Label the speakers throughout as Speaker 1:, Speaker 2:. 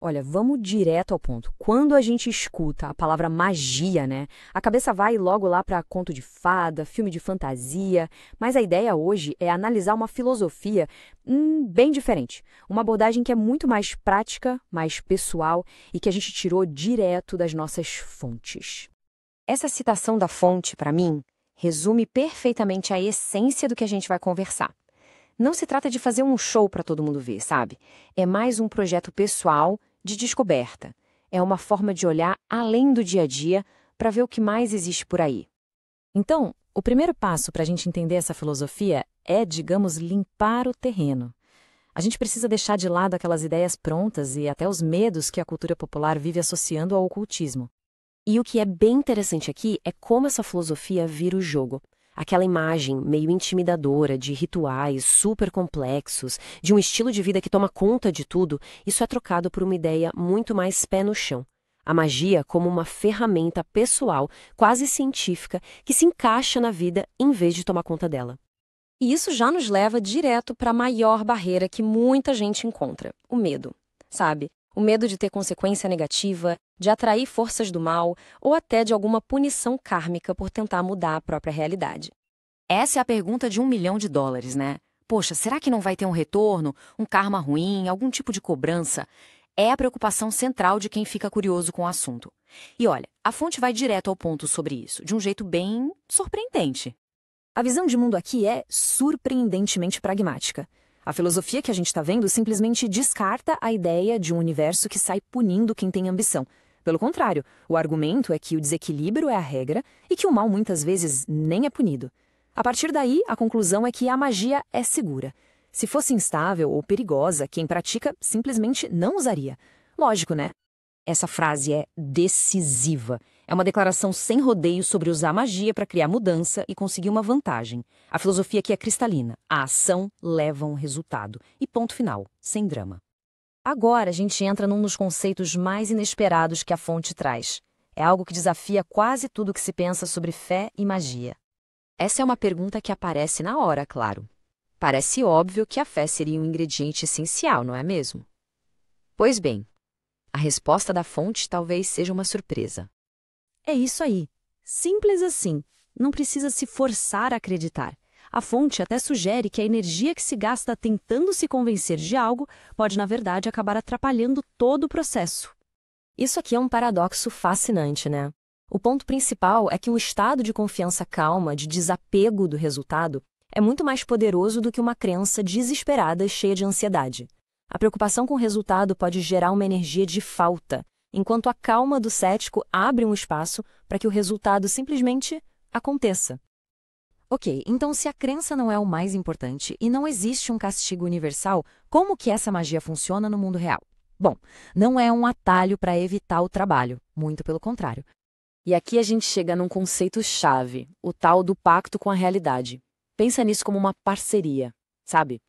Speaker 1: Olha, vamos direto ao ponto. Quando a gente escuta a palavra magia, né, a cabeça vai logo lá para conto de fada, filme de fantasia, mas a ideia hoje é analisar uma filosofia bem diferente. Uma abordagem que é muito mais prática, mais pessoal e que a gente tirou direto das nossas fontes.
Speaker 2: Essa citação da fonte, para mim, resume perfeitamente a essência do que a gente vai conversar. Não se trata de fazer um show para todo mundo ver, sabe? É mais um projeto pessoal de descoberta. É uma forma de olhar além do dia a dia para ver o que mais existe por aí.
Speaker 1: Então, o primeiro passo para a gente entender essa filosofia é, digamos, limpar o terreno. A gente precisa deixar de lado aquelas ideias prontas e até os medos que a cultura popular vive associando ao ocultismo.
Speaker 2: E o que é bem interessante aqui é como essa filosofia vira o jogo. Aquela imagem meio intimidadora de rituais super complexos, de um estilo de vida que toma conta de tudo, isso é trocado por uma ideia muito mais pé no chão. A magia como uma ferramenta pessoal, quase científica, que se encaixa na vida em vez de tomar conta dela. E isso já nos leva direto para a maior barreira que muita gente encontra, o medo, sabe? O medo de ter consequência negativa, de atrair forças do mal ou até de alguma punição kármica por tentar mudar a própria realidade.
Speaker 3: Essa é a pergunta de $1 milhão, né? Poxa, será que não vai ter um retorno, um karma ruim, algum tipo de cobrança? É a preocupação central de quem fica curioso com o assunto. E olha, a fonte vai direto ao ponto sobre isso, de um jeito bem surpreendente.
Speaker 1: A visão de mundo aqui é surpreendentemente pragmática. A filosofia que a gente está vendo simplesmente descarta a ideia de um universo que sai punindo quem tem ambição. Pelo contrário, o argumento é que o desequilíbrio é a regra e que o mal muitas vezes nem é punido. A partir daí, a conclusão é que a magia é segura. Se fosse instável ou perigosa, quem pratica simplesmente não usaria. Lógico, né?
Speaker 2: Essa frase é decisiva. É uma declaração sem rodeios sobre usar magia para criar mudança e conseguir uma vantagem. A filosofia aqui é cristalina. A ação leva a um resultado. E ponto final, sem drama.
Speaker 1: Agora a gente entra num dos conceitos mais inesperados que a fonte traz. É algo que desafia quase tudo que se pensa sobre fé e magia.
Speaker 2: Essa é uma pergunta que aparece na hora, claro. Parece óbvio que a fé seria um ingrediente essencial, não é mesmo? Pois bem, a resposta da fonte talvez seja uma surpresa.
Speaker 1: É isso aí. Simples assim. Não precisa se forçar a acreditar. A fonte até sugere que a energia que se gasta tentando se convencer de algo pode, na verdade, acabar atrapalhando todo o processo.
Speaker 2: Isso aqui é um paradoxo fascinante, né? O ponto principal é que um estado de confiança calma, de desapego do resultado, é muito mais poderoso do que uma crença desesperada e cheia de ansiedade. A preocupação com o resultado pode gerar uma energia de falta, enquanto a calma do cético abre um espaço para que o resultado simplesmente aconteça.
Speaker 1: Ok, então se a crença não é o mais importante e não existe um castigo universal, como que essa magia funciona no mundo real? Bom, não é um atalho para evitar o trabalho, muito pelo contrário.
Speaker 2: E aqui a gente chega num conceito-chave, o tal do pacto com a realidade. Pensa nisso como uma parceria, sabe?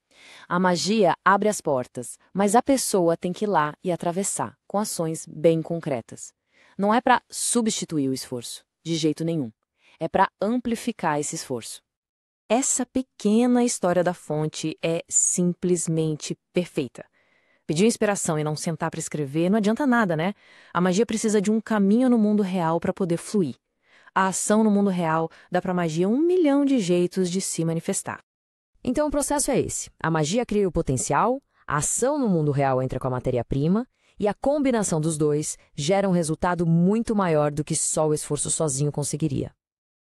Speaker 2: A magia abre as portas, mas a pessoa tem que ir lá e atravessar, com ações bem concretas. Não é para substituir o esforço, de jeito nenhum. É para amplificar esse esforço. Essa pequena história da fonte é simplesmente perfeita. Pedir inspiração e não sentar para escrever não adianta nada, né? A magia precisa de um caminho no mundo real para poder fluir. A ação no mundo real dá para a magia 1 milhão de jeitos de se manifestar.
Speaker 1: Então o processo é esse. A magia cria o potencial, a ação no mundo real entra com a matéria-prima e a combinação dos dois gera um resultado muito maior do que só o esforço sozinho conseguiria.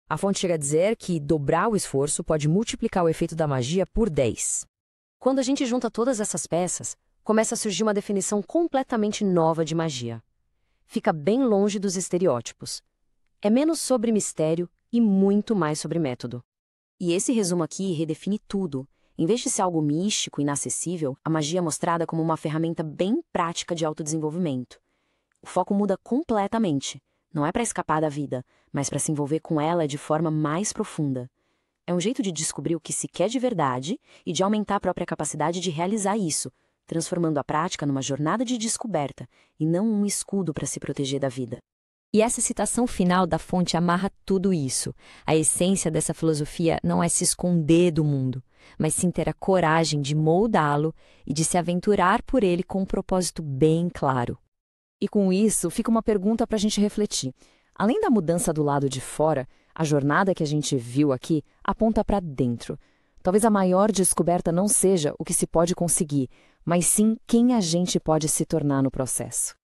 Speaker 1: A fonte chega a dizer que dobrar o esforço pode multiplicar o efeito da magia por 10.
Speaker 2: Quando a gente junta todas essas peças, começa a surgir uma definição completamente nova de magia. Fica bem longe dos estereótipos. É menos sobre mistério e muito mais sobre método. E esse resumo aqui redefine tudo. Em vez de ser algo místico e inacessível, a magia é mostrada como uma ferramenta bem prática de autodesenvolvimento. O foco muda completamente. Não é para escapar da vida, mas para se envolver com ela de forma mais profunda. É um jeito de descobrir o que se quer de verdade e de aumentar a própria capacidade de realizar isso, transformando a prática numa jornada de descoberta e não um escudo para se proteger da vida.
Speaker 1: E essa citação final da fonte amarra tudo isso. A essência dessa filosofia não é se esconder do mundo,
Speaker 2: mas sim ter a coragem de moldá-lo e de se aventurar por ele com um propósito bem claro.
Speaker 1: E com isso, fica uma pergunta para a gente refletir. Além da mudança do lado de fora, a jornada que a gente viu aqui aponta para dentro. Talvez a maior descoberta não seja o que se pode conseguir, mas sim quem a gente pode se tornar no processo.